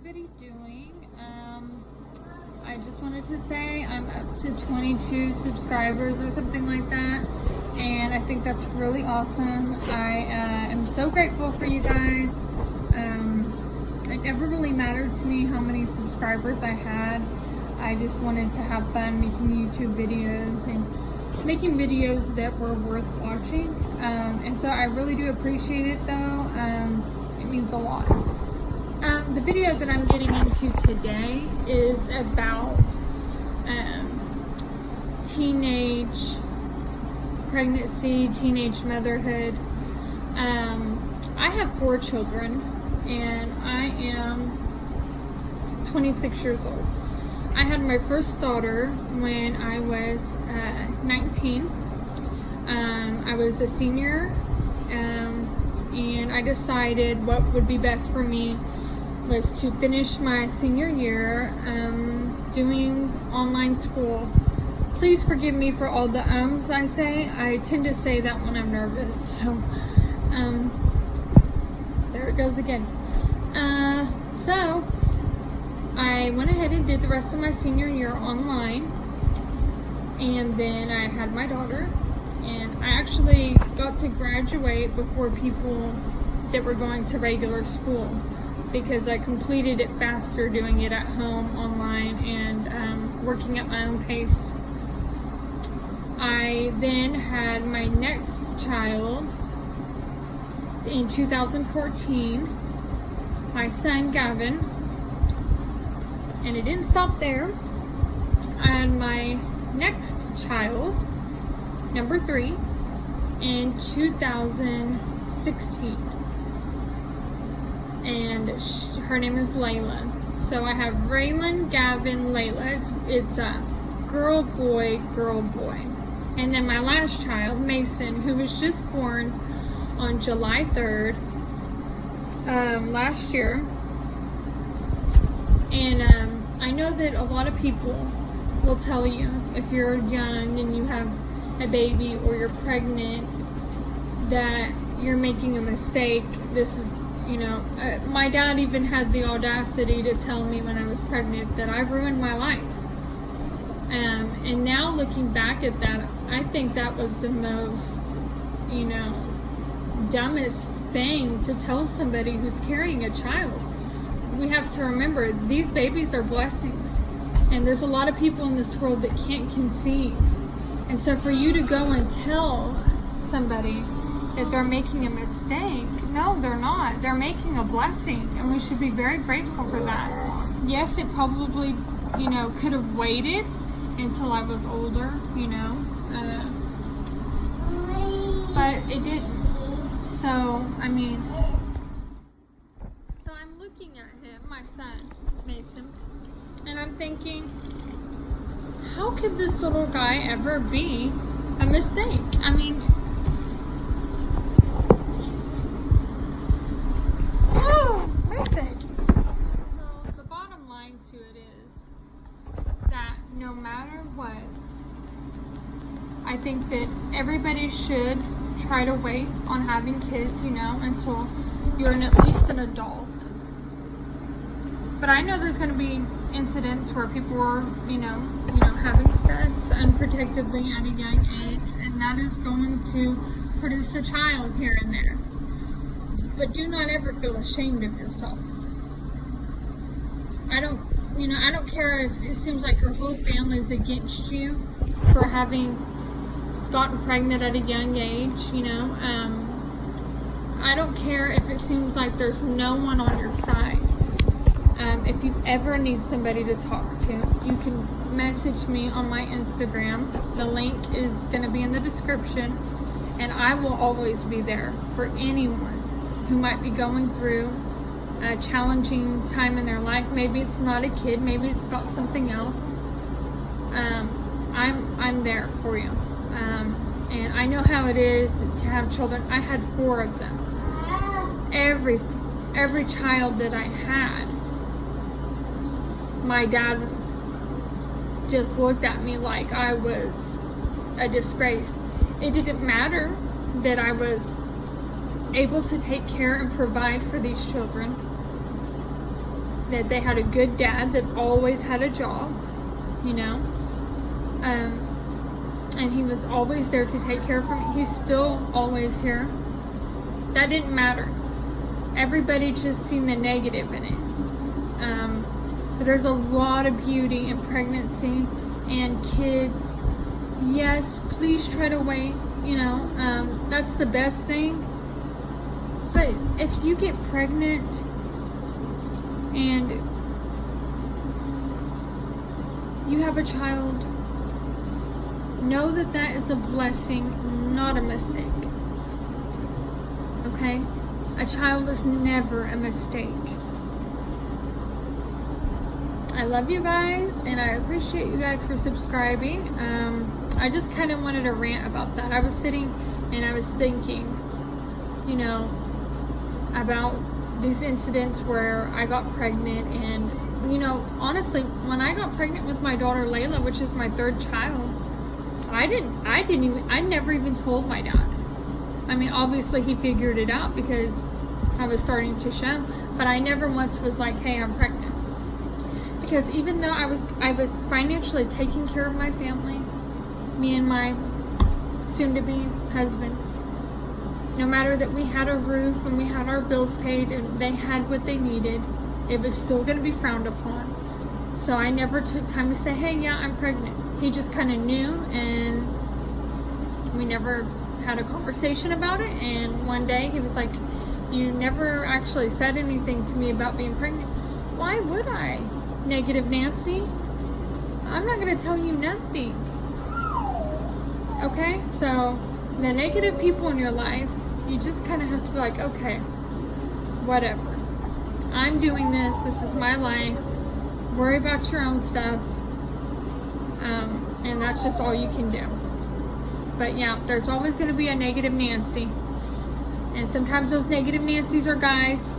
everybody doing? I just wanted to say I'm up to 22 subscribers or something like that, and I think that's really awesome. I am so grateful for you guys. It never really mattered to me how many subscribers I had. I just wanted to have fun making YouTube videos and making videos that were worth watching. And so I really do appreciate it though. It means a lot. The video that I'm getting into today is about teenage pregnancy, teenage motherhood. I have 4 children and I am 26 years old. I had my first daughter when I was 19. I was a senior, and I decided what would be best for me was to finish my senior year doing online school. Please forgive me for all the ums I say. I tend to say that when I'm nervous, so there it goes again. So I went ahead and did the rest of my senior year online, and then I had my daughter, and I actually got to graduate before people that were going to regular school because I completed it faster doing it at home online and working at my own pace. I then had my next child in 2014, my son Gavin. And it didn't stop there. I had my next child, number 3, in 2016. And her name is Layla. So I have Raylan, Gavin, Layla. It's a girl, boy, girl, boy. And then my last child, Mason, who was just born on July 3rd last year. And I know that a lot of people will tell you if you're young and you have a baby or you're pregnant that you're making a mistake. This is, my dad even had the audacity to tell me when I was pregnant that I ruined my life. And now looking back at that, I think that was the most, dumbest thing to tell somebody who's carrying a child. We have to remember these babies are blessings, and there's a lot of people in this world that can't conceive. And so for you to go and tell somebody that they're making a mistake, no, they're not. They're making a blessing, and we should be very grateful for that. Yes, it probably, could have waited until I was older, but it didn't. So, so I'm looking at him, my son, Mason, and I'm thinking, how could this little guy ever be a mistake? Oh, Mason! So the bottom line to it is that no matter what, I think that everybody should try to wait on having kids, until you're at least an adult. But I know there's going to be incidents where people are, having sex unprotectedly at a young age, and that is going to produce a child here and there. But do not ever feel ashamed of yourself. I don't care if it seems like your whole family is against you for having gotten pregnant at a young age, I don't care if it seems like there's no one on your side. If you ever need somebody to talk to, you can message me on my Instagram. The link is going to be in the description, and I will always be there for anyone who might be going through a challenging time in their life. Maybe it's not a kid, maybe it's about something else. I'm there for you. And I know how it is to have children. I had 4 of them. Every child that I had, my dad just looked at me like I was a disgrace. It didn't matter that I was able to take care and provide for these children. that they had a good dad that always had a job, you know. And he was always there to take care of me. He's still always here. That didn't matter. Everybody just seen the negative in it. But there's a lot of beauty in pregnancy and kids. Yes, please try to wait, you know, that's the best thing. But if you get pregnant and you have a child, know that that is a blessing, not a mistake. Okay? A child is never a mistake. I love you guys, and I appreciate you guys for subscribing. I just kind of wanted to rant about that. I was sitting and I was thinking, you know, about these incidents where I got pregnant, and, you know, honestly, when I got pregnant with my daughter Layla, which is my third child, I never even told my dad. I mean, obviously he figured it out because I was starting to show, but I never once was like, hey, I'm pregnant. Because even though I was financially taking care of my family, me and my soon-to-be husband, no matter that we had a roof and we had our bills paid and they had what they needed, it was still going to be frowned upon. So I never took time to say, hey, yeah, I'm pregnant. He just kind of knew, and we never had a conversation about it. And one day he was like, you never actually said anything to me about being pregnant. Why would I? Negative Nancy. I'm not going to tell you nothing. Okay? So, the negative people in your life, you just kind of have to be like, okay, whatever. I'm doing this. This is my life. Worry about your own stuff. And that's just all you can do. But yeah, there's always going to be a negative Nancy. And sometimes those negative Nancys are guys.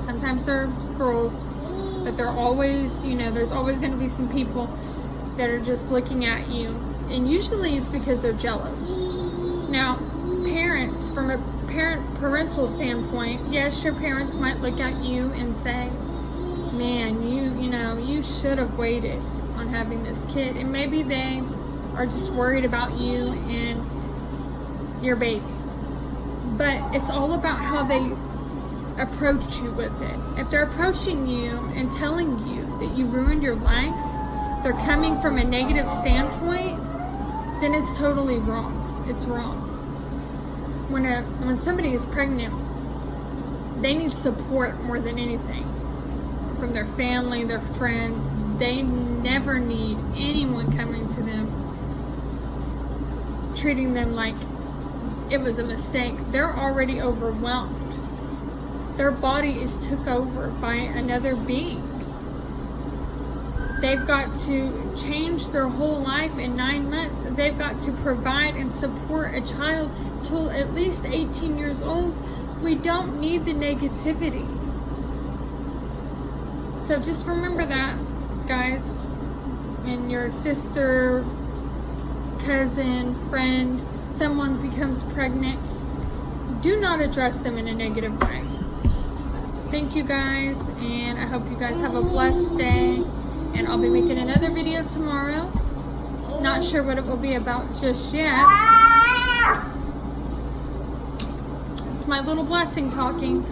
Sometimes they're girls. But they're always, you know, there's always going to be some people that are just looking at you. And usually it's because they're jealous. Now, parents, from a parental standpoint, yes, your parents might look at you and say, man, you know, you should have waited on having this kid. And maybe they are just worried about you and your baby. But it's all about how they approach you with it. If they're approaching you and telling you that you ruined your life, they're coming from a negative standpoint, then it's totally wrong. It's wrong. When somebody is pregnant, they need support more than anything from their family, their friends. They never need anyone coming to them, treating them like it was a mistake. They're already overwhelmed. Their body is took over by another being. They've got to change their whole life in 9 months. They've got to provide and support a child till at least 18 years old. We don't need the negativity. So just remember that, guys. And your sister, cousin, friend, someone becomes pregnant, do not address them in a negative way. Thank you guys, and I hope you guys have a blessed day. And I'll be making another video tomorrow. Not sure what it will be about just yet. It's my little blessing talking.